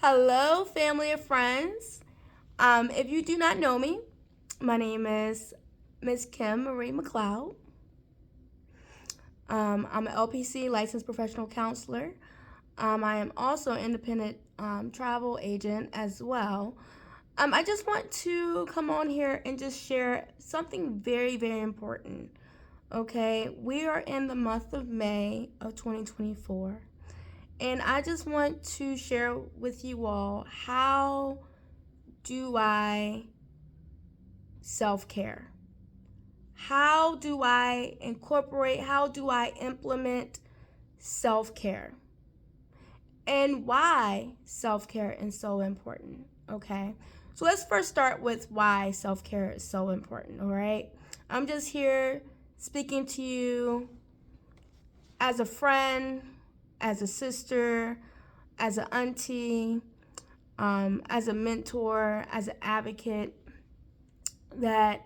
Hello, family and friends. If you do not know me, my name is Miss Kim Marie McLeod. I'm an LPC licensed professional counselor. I am also an independent travel agent as well. I just want to come on here and just share something very, very important. Okay, we are in the month of May of 2024. And I just want to share with you all how do I self care? How do I incorporate, how do I implement self care? And why self care is so important, okay? So let's first start with why self care is so important, all right? I'm just here speaking to you as a friend, as a sister, as an auntie, as a mentor, as an advocate, that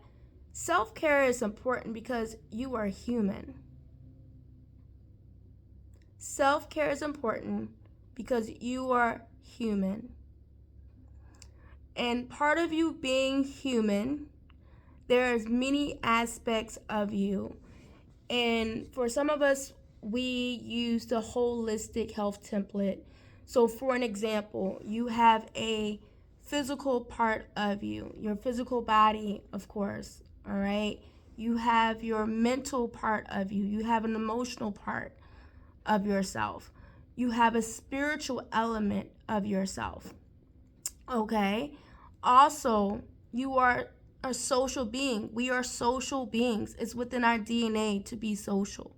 self care is important because you are human. Self care is important because you are human. And part of you being human, there's many aspects of you. And for some of us, we use the holistic health template. So, for an example, you have a physical part of you, your physical body, of course, all right? You have your mental part of you, you have an emotional part of yourself, you have a spiritual element of yourself, okay? Also, you are a social being. We are social beings. It's within our DNA to be social.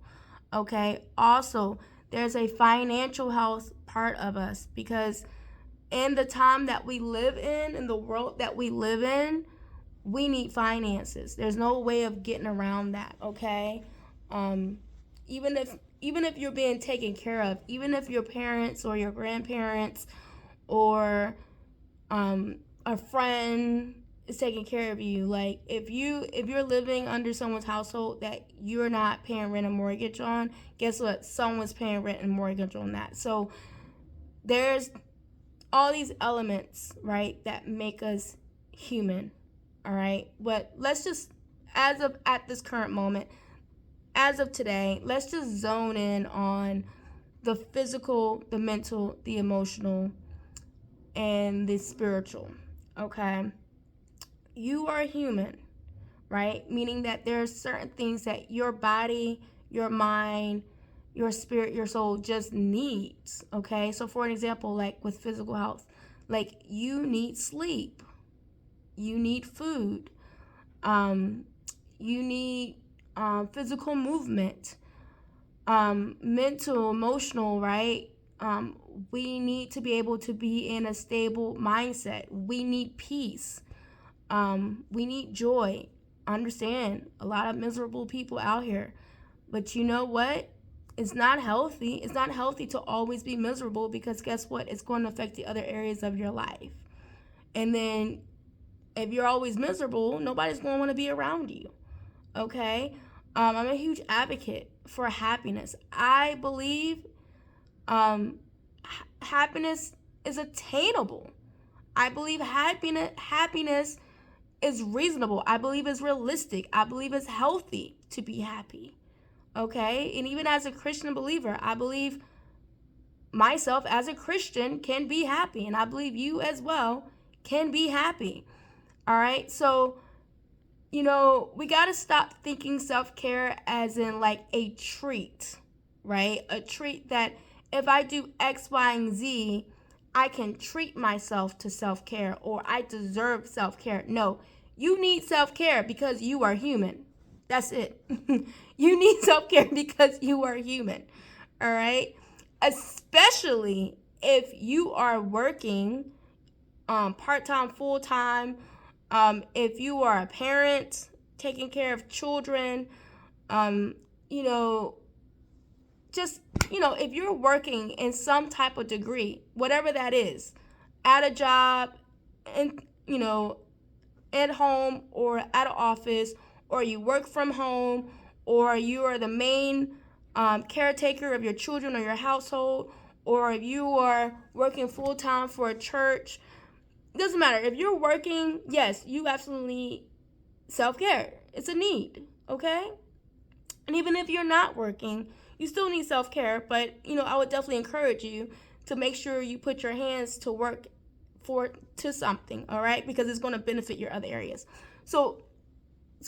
Okay? Also, there's a financial health part of us because in the time that we live in the world that we live in, we need finances. There's no way of getting around that, okay? Um, even if you're being taken care of, even if your parents or your grandparents or a friend is taking care of you, like if you're living under someone's household that you're not paying rent and mortgage on, guess what, someone's paying rent and mortgage on that. So there's all these elements, right, that make us human. All right, but let's just, as of at this current moment, as of today, let's just zone in on the physical, the mental, the emotional, and the spiritual. Okay, you are human, right? Meaning that there's certain things that your body, your mind, your spirit, your soul just needs. Okay, so for an example, like with physical health, like you need sleep, you need food, um, you need physical movement, mental, emotional, right? We need to be able to be in a stable mindset. We need peace. We need joy. Understand, a lot of miserable people out here. But you know what? It's not healthy. It's not healthy to always be miserable because guess what? It's going to affect the other areas of your life. And then if you're always miserable, nobody's going to want to be around you. Okay? I'm a huge advocate for happiness. I believe happiness is attainable. I believe happiness is reasonable. I believe it's realistic. I believe it's healthy to be happy. Okay? And even as a Christian believer, I believe myself as a Christian can be happy. And I believe you as well can be happy. All right? So, we got to stop thinking self care as in like a treat, right? A treat that if I do X, Y, and Z, I can treat myself to self care or I deserve self care. No, you need self care because you are human. That's it. You need self care because you are human. All right? Especially if you are working part time, full time, if you are a parent taking care of children, um, you know, just, if you're working in some type of degree, whatever that is, at a job, and, at home or at an office, or you work from home, or you are the main caretaker of your children or your household, or if you are working full time for a church, it doesn't matter. If you're working, yes, you absolutely need self-care. It's a need, okay? And even if you're not working, you still need self-care, but I would definitely encourage you to make sure you put your hands to work to something, all right? Because it's going to benefit your other areas. So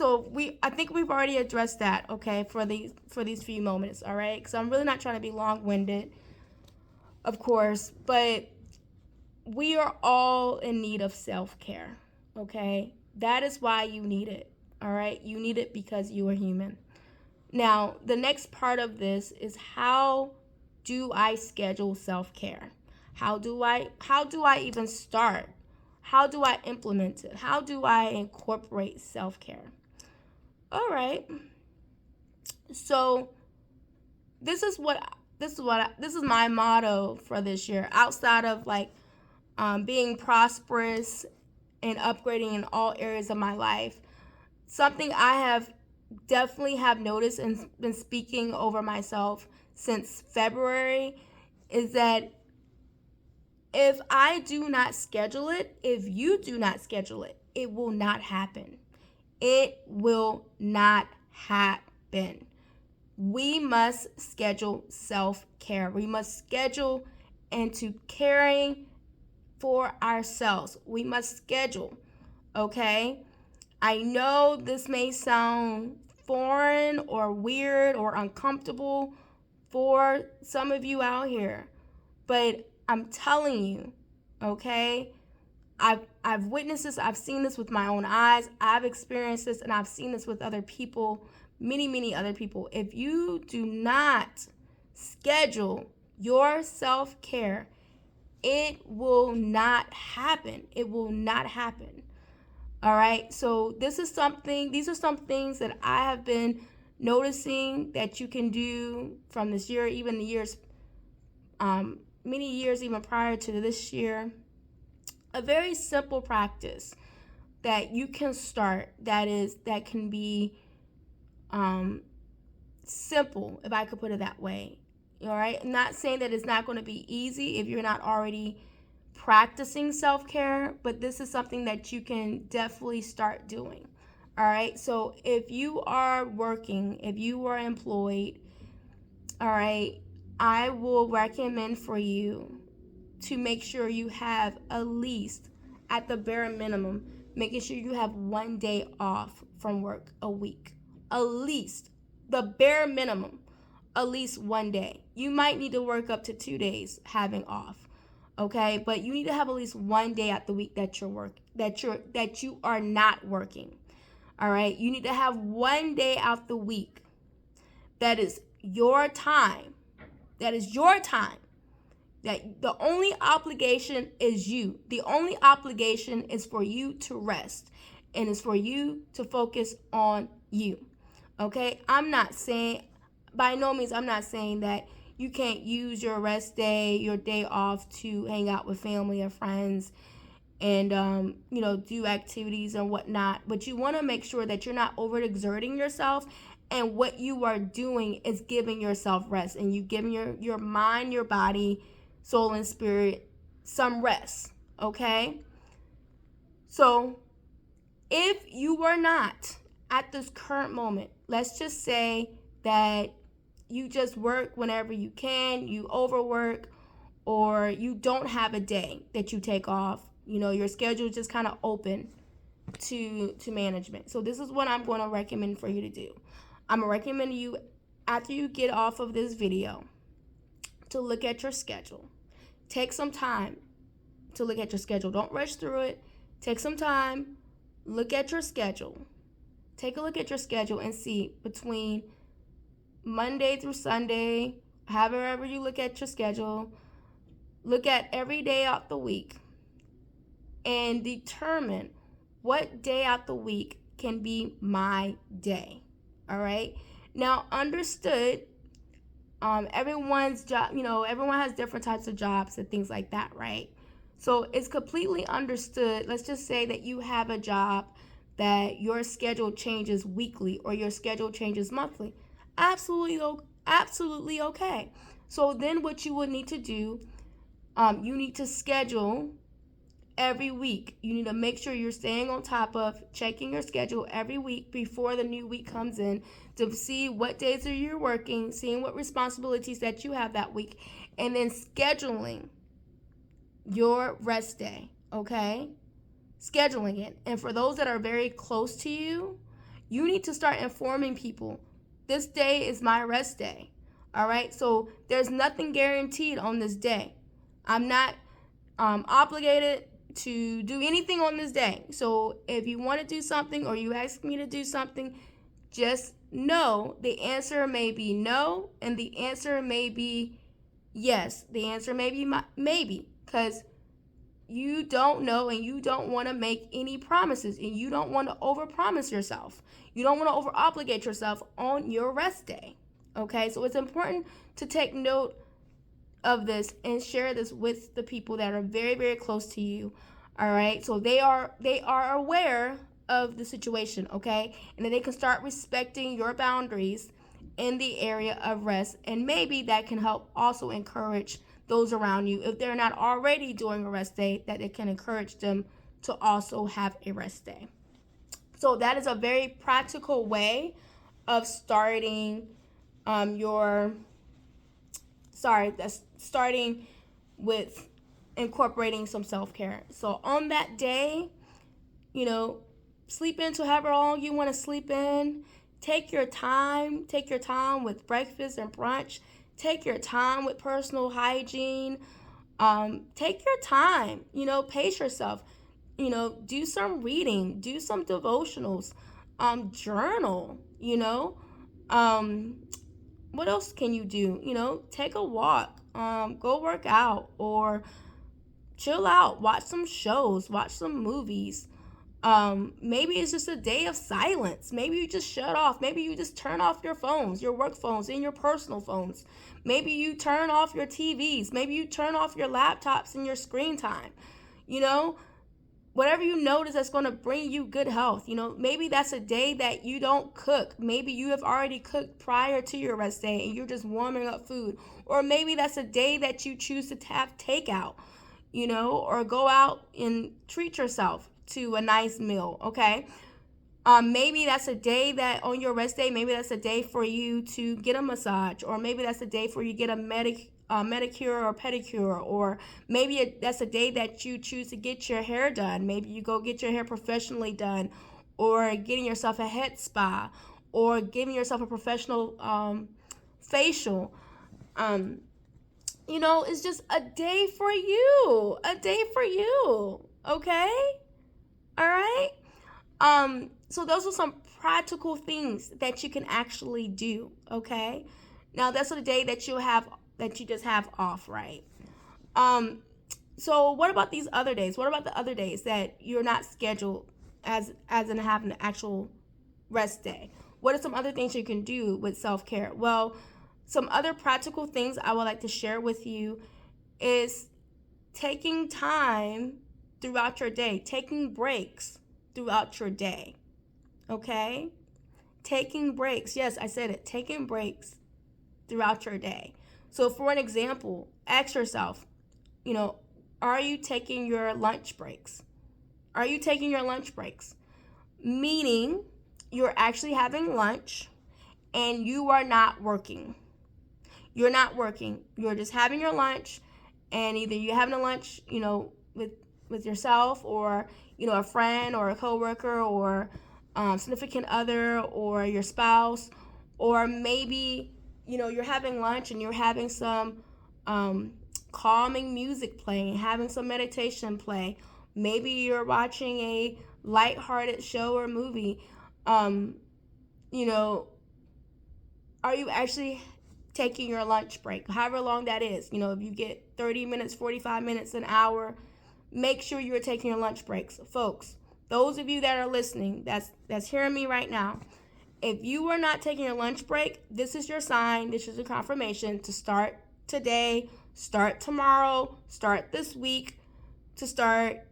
I think we've already addressed that, okay, for these few moments, all right? Because I'm really not trying to be long-winded, of course, but we are all in need of self-care, okay? That is why you need it, all right? You need it because you are human. Now, the next part of this is, how do I schedule self-care? How do I even start? How do I implement it? How do I incorporate self-care? All right. So this is my motto for this year. Outside of being prosperous and upgrading in all areas of my life, something I have definitely noticed and been speaking over myself since February is that if I do not schedule it, if you do not schedule it, it will not happen. It will not happen. We must schedule self-care. We must schedule into caring for ourselves. We must schedule, okay? I know this may sound foreign or weird or uncomfortable for some of you out here, but I'm telling you, okay? I've witnessed this. I've seen this with my own eyes. I've experienced this, and I've seen this with other people, many other people. If you do not schedule your self-care, it will not happen. It will not happen. All right. So these are some things that I have been noticing that you can do from this year, even the years, many years even prior to this year. A very simple practice that you can start that can be simple, if I could put it that way. All right. I'm not saying that it's not going to be easy if you're not already practicing self-care, but this is something that you can definitely start doing. All right. So if you are working, if you are employed, all right, I will recommend for you to make sure you have at least, at the bare minimum, making sure you have 1 day off from work a week. At least, the bare minimum, at least 1 day. You might need to work up to 2 days having off, okay? But you need to have at least 1 day out the week that you are not working. All right? You need to have 1 day out the week that is your time. That is your time. That the only obligation is you. The only obligation is for you to rest, and is for you to focus on you. Okay? By no means, I'm not saying that you can't use your rest day, your day off, to hang out with family or friends and do activities and whatnot. But you want to make sure that you're not overexerting yourself, and what you are doing is giving yourself rest, and you giving your mind, your body, soul, and spirit some rest. Okay? So if you were not at this current moment, let's just say that you just work whenever you can, you overwork, or you don't have a day that you take off, your schedule is just kind of open to management. So this is what I'm going to recommend for you to do. I'm going to recommend you, after you get off of this video, to look at your schedule. Take some time to look at your schedule. Don't rush through it. Take some time, look at your schedule. Take a look at your schedule and see, between Monday through Sunday, however you look at your schedule, look at every day out the week and determine what day out the week can be my day. All right? Now, understood, everyone's job, everyone has different types of jobs and things like that, right? So it's completely understood. Let's just say that you have a job that your schedule changes weekly, or your schedule changes monthly. Absolutely okay. So then what you would need to do, you need to schedule every week. You need to make sure you're staying on top of checking your schedule every week before the new week comes in to see what days are you working, seeing what responsibilities that you have that week, and then scheduling your rest day, okay? Scheduling it. And for those that are very close to you, you need to start informing people, this day is my rest day. All right? So there's nothing guaranteed on this day. I'm not obligated to do anything on this day. So if you want to do something or you ask me to do something, just know the answer may be no and the answer may be yes. The answer may be maybe, because you don't know and you don't want to make any promises and you don't want to overpromise yourself. You don't want to over-obligate yourself on your rest day. Okay, so it's important to take note of this and share this with the people that are very, very close to you. All right, so they are aware of the situation, okay, and then they can start respecting your boundaries in the area of rest, and maybe that can help also encourage those around you, if they're not already doing a rest day, that it can encourage them to also have a rest day. So that is a very practical way of starting starting with incorporating some self-care. So on that day, sleep in to however long you want to sleep in. Take your time with breakfast and brunch. Take your time with personal hygiene. Take your time, pace yourself. Do some reading, do some devotionals, journal, what else can you do? Take a walk, go work out, or chill out, watch some shows, watch some movies. Maybe it's just a day of silence. Maybe you just shut off. Maybe you just turn off your phones, your work phones and your personal phones. Maybe you turn off your TVs. Maybe you turn off your laptops and your screen time. Whatever you notice that's going to bring you good health. Maybe that's a day that you don't cook. Maybe you have already cooked prior to your rest day and you're just warming up food. Or maybe that's a day that you choose to have takeout, or go out and treat yourself to a nice meal, okay? Maybe that's a day that on your rest day, maybe that's a day for you to get a massage, or maybe that's a day for you to get a manicure or pedicure, or maybe that's a day that you choose to get your hair done. Maybe you go get your hair professionally done, or getting yourself a head spa, or giving yourself a professional facial. It's just a day for you, okay? All right? So those are some practical things that you can actually do, okay? Now that's a day that you just have off, right? So what about these other days? What about the other days that you're not scheduled as in having an actual rest day? What are some other things you can do with self-care? Well, some other practical things I would like to share with you is taking time throughout your day, taking breaks throughout your day, okay? Taking breaks, yes, I said it, taking breaks throughout your day. So for an example, ask yourself, are you taking your lunch breaks? Are you taking your lunch breaks? Meaning you're actually having lunch and you are not working. You're not working. You're just having your lunch, and either you're having a lunch, with yourself, or a friend or a coworker, or significant other, or your spouse, or maybe you're having lunch and you're having some calming music playing, having some meditation play. Maybe you're watching a lighthearted show or movie. Are you actually taking your lunch break, however long that is? If you get 30 minutes, 45 minutes, an hour, make sure you're taking your lunch breaks. Folks, those of you that are listening, that's hearing me right now, if you are not taking your lunch break, this is your sign, this is a confirmation to start today, start tomorrow, start this week, to start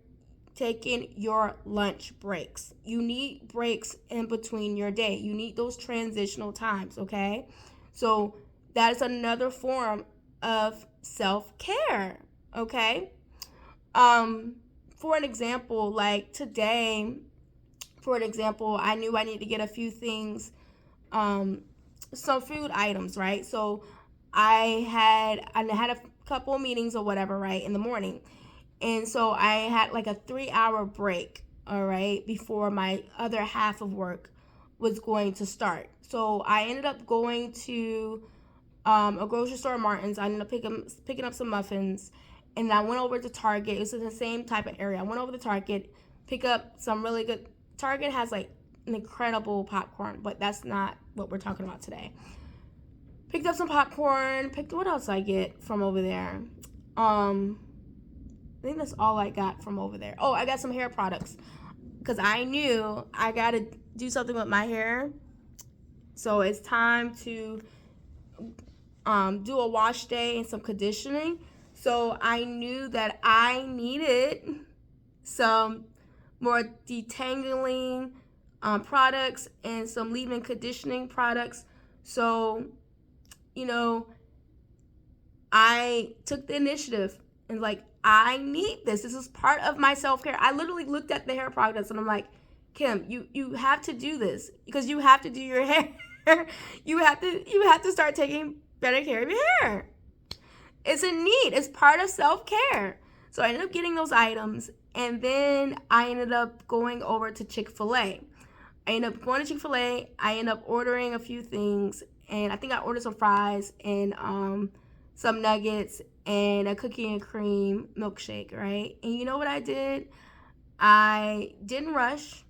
taking your lunch breaks. You need breaks in between your day. You need those transitional times, okay? So that is another form of self-care, okay? For an example, like today, I knew I needed to get a few things, some food items, right? So I had a couple of meetings or whatever, right, in the morning. And so I had like a 3-hour break, all right, before my other half of work was going to start. So I ended up going to a grocery store at Martin's. I ended up picking up some muffins, and I went over to Target. It was in the same type of area. I went over to Target, pick up some really good. Target has like an incredible popcorn, but that's not what we're talking about today. Picked up some popcorn. What else I get from over there? I think that's all I got from over there. Oh, I got some hair products because I knew I got to do something with my hair. So it's time to do a wash day and some conditioning. So I knew that I needed some more detangling products and some leave-in conditioning products. So, I took the initiative and like, I need this. This is part of my self-care. I literally looked at the hair products and I'm like, Kim, you have to do this because you have to do your hair. you have to start taking better care of your hair. It's a need. It's part of self-care. So I ended up getting those items, and then I ended up going over to Chick-fil-A. I ended up ordering a few things, and I think I ordered some fries and some nuggets and a cookie and cream milkshake, right? And you know what I did? I didn't rush.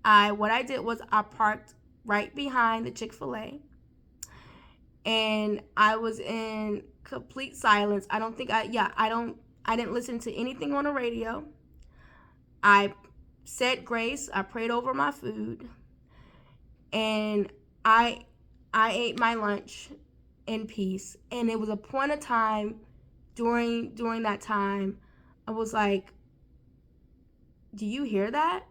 What I did was I parked right behind the Chick-fil-A, and I was in complete silence. I didn't listen to anything on the radio. I said grace. I prayed over my food, and I ate my lunch in peace. And it was a point of time during that time, I was like, do you hear that?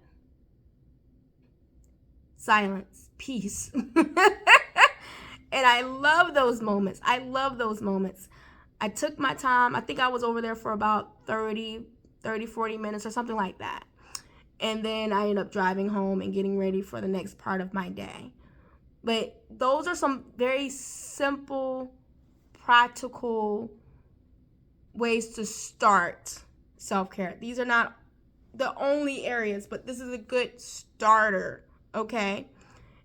Silence, peace. And I love those moments. I took my time. I think I was over there for about 40 minutes or something like that. And then I ended up driving home and getting ready for the next part of my day. But those are some very simple, practical ways to start self-care. These are not the only areas, but this is a good starter, okay?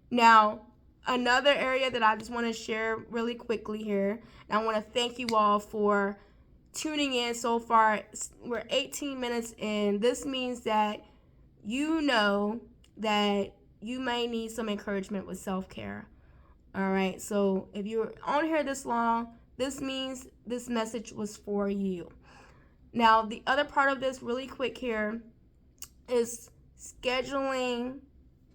Now, another area that I just want to share really quickly here, and I want to thank you all for tuning in so far. We're 18 minutes in. This means that you know that you may need some encouragement with self-care. All right, so if you're on here this long, this means this message was for you. Now, the other part of this really quick here is scheduling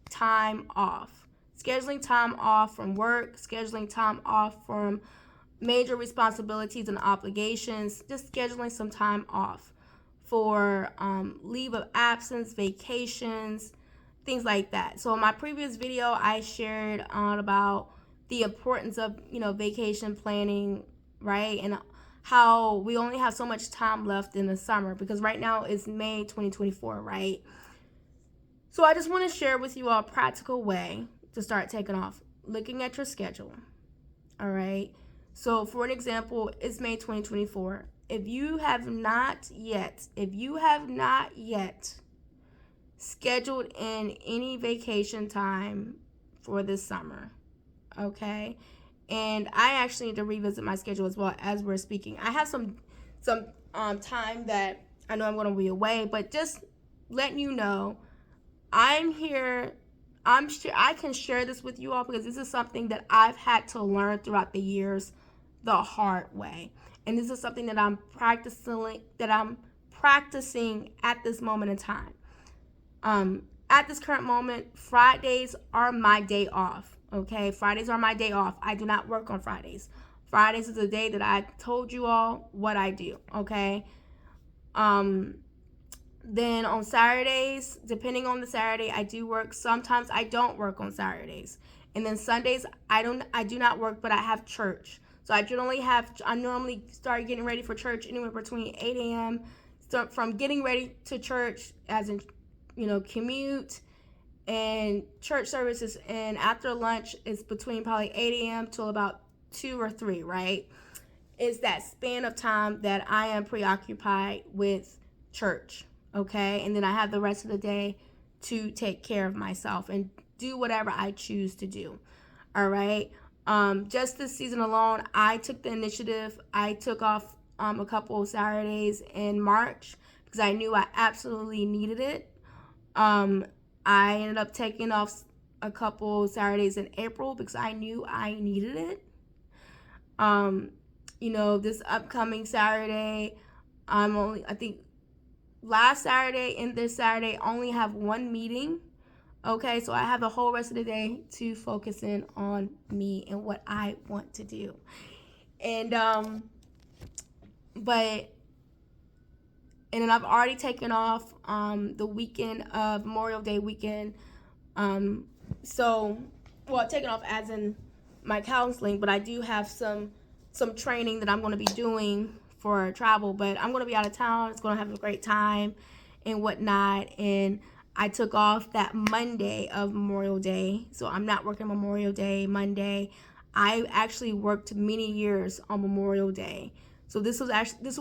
time off. Scheduling time off from work, scheduling time off from major responsibilities and obligations, just scheduling some time off for leave of absence, vacations, things like that. So in my previous video, I shared about the importance of, vacation planning, right? And how we only have so much time left in the summer because right now it's May 2024, right? So I just want to share with you all a practical way to start taking off. Looking at your schedule, all right? So for an example, it's May 2024. If you have not yet scheduled in any vacation time for this summer, okay? And I actually need to revisit my schedule as well as we're speaking. I have some time that I know I'm going to be away, but just letting you know, I'm here. I'm sure I can share this with you all because this is something that I've had to learn throughout the years the hard way. And this is something that I'm practicing at this moment in time. At this current moment, Fridays are my day off. Okay, Fridays are my day off. I do not work on Fridays. Fridays is the day that I told you all what I do. Okay. Then on Saturdays, depending on the Saturday, I do work. Sometimes I don't work on Saturdays. And then Sundays, I do not work, but I have church. So I normally start getting ready for church anywhere between 8 a.m. So from getting ready to church, as in, commute and church services, and after lunch is between probably 8 a.m. till about 2 or 3, right? Is that span of time that I am preoccupied with church, okay? And then I have the rest of the day to take care of myself and do whatever I choose to do, all right? Just this season alone, I took the initiative. I took off a couple of Saturdays in March because I knew I absolutely needed it. I ended up taking off a couple Saturdays in April because I knew I needed it. This upcoming Saturday, I think last Saturday and this Saturday only have one meeting. Okay, so I have the whole rest of the day to focus in on me and what I want to do. And then I've already taken off the weekend of Memorial Day weekend. Taken off as in my counseling, but I do have some training that I'm going to be doing for travel, but I'm going to be out of town. It's going to have a great time and whatnot. And I took off that Monday of Memorial Day, so I'm not working Memorial Day Monday. I actually worked many years on Memorial Day, so this will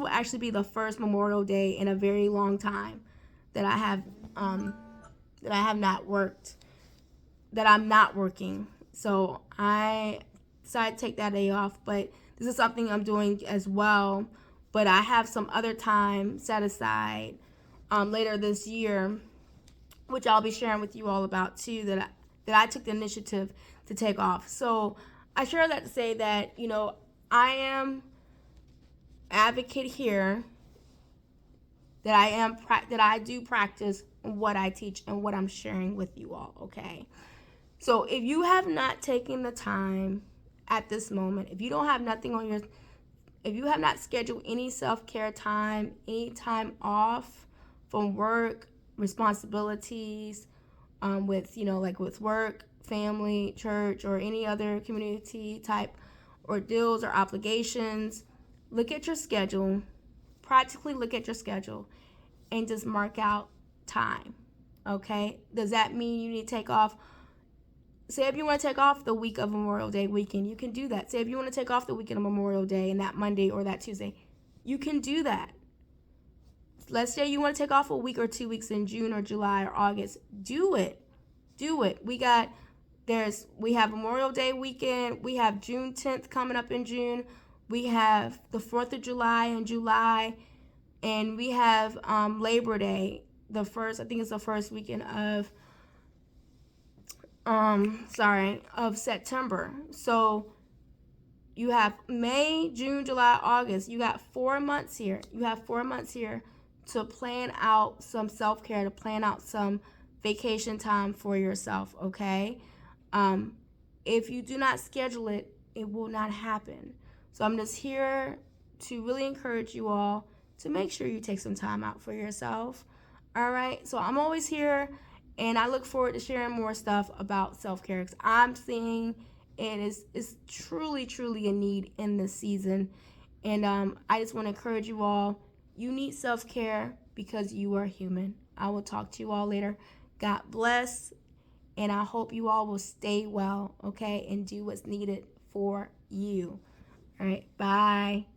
actually be the first Memorial Day in a very long time that I have not worked, that I'm not working. So I decided to take that day off, but this is something I'm doing as well. But I have some other time set aside later this year, which I'll be sharing with you all about too, that I took the initiative to take off. So I share that to say that, I am advocate here that I do practice what I teach and what I'm sharing with you all, okay? So if you have not taken the time at this moment, if you have not scheduled any self-care time, any time off from work, responsibilities, with work, family, church, or any other community type ordeals or obligations, look at your schedule, practically look at your schedule, and just mark out time, okay? Does that mean you need to take off? Say if you want to take off the week of Memorial Day weekend, you can do that. Say if you want to take off the weekend of Memorial Day and that Monday or that Tuesday, you can do that. Let's say you want to take off a week or 2 weeks in June or July or August. Do it. We have Memorial Day weekend. We have June 10th coming up in June. We have the 4th of July in July. And we have Labor Day, I think it's the first weekend of September. So you have May, June, July, August. You got 4 months here. To plan out some self-care, to plan out some vacation time for yourself, okay? If you do not schedule it, it will not happen. So I'm just here to really encourage you all to make sure you take some time out for yourself, all right? So I'm always here, and I look forward to sharing more stuff about self-care because I'm seeing it is truly, truly a need in this season. And I just want to encourage you all. You need self-care because you are human. I will talk to you all later. God bless, and I hope you all will stay well, okay, and do what's needed for you. All right, bye.